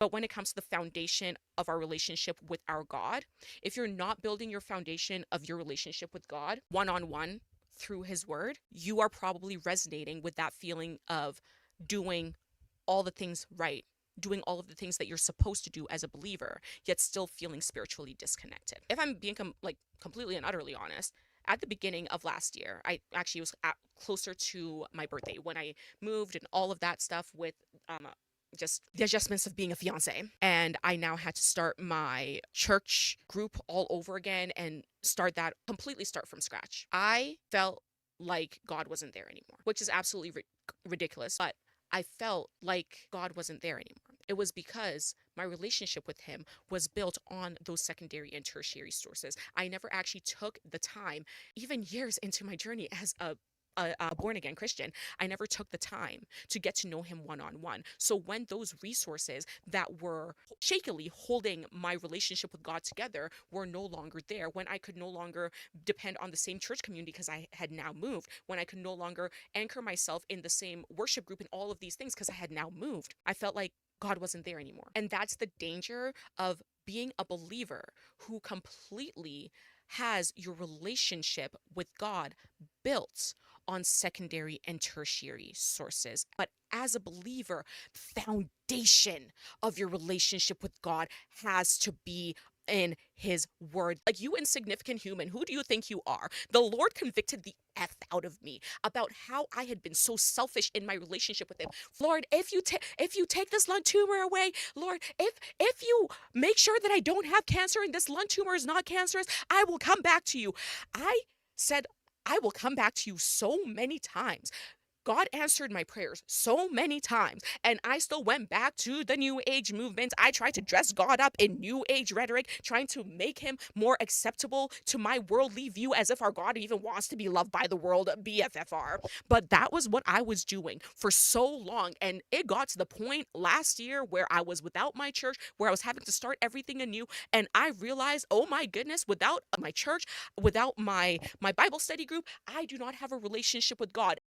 But when it comes to the foundation of our relationship with our God, if you're not building your foundation of your relationship with God one on one through His Word, you are probably resonating with that feeling of doing all the things right, doing all of the things that you're supposed to do as a believer, yet still feeling spiritually disconnected. If I'm being completely and utterly honest, at the beginning of last year, I actually was closer to my birthday when I moved and all of that stuff with just the adjustments of being a fiance. And I now had to start my church group all over again and completely start from scratch. I felt like God wasn't there anymore, which is absolutely ridiculous. But I felt like God wasn't there anymore. It was because my relationship with Him was built on those secondary and tertiary sources. I never actually took the time, even years into my journey as a born again Christian, I never took the time to get to know Him one on one. So when those resources that were shakily holding my relationship with God together were no longer there, when I could no longer depend on the same church community because I had now moved, when I could no longer anchor myself in the same worship group and all of these things because I had now moved, I felt like God wasn't there anymore. And that's the danger of being a believer who completely has your relationship with God built on secondary and tertiary sources. But as a believer, foundation of your relationship with God has to be in His Word. Like, you insignificant human, who do you think you are? The Lord convicted the F out of me about how I had been so selfish in my relationship with Him. Lord, if you take this lung tumor away, Lord, if you make sure that I don't have cancer and this lung tumor is not cancerous, I will come back to you. I said, I will come back to you so many times. God answered my prayers so many times, and I still went back to the New Age movement. I tried to dress God up in New Age rhetoric, trying to make Him more acceptable to my worldly view, as if our God even wants to be loved by the world, BFFR. But that was what I was doing for so long, and it got to the point last year where I was without my church, where I was having to start everything anew, and I realized, oh my goodness, without my church, without my Bible study group, I do not have a relationship with God.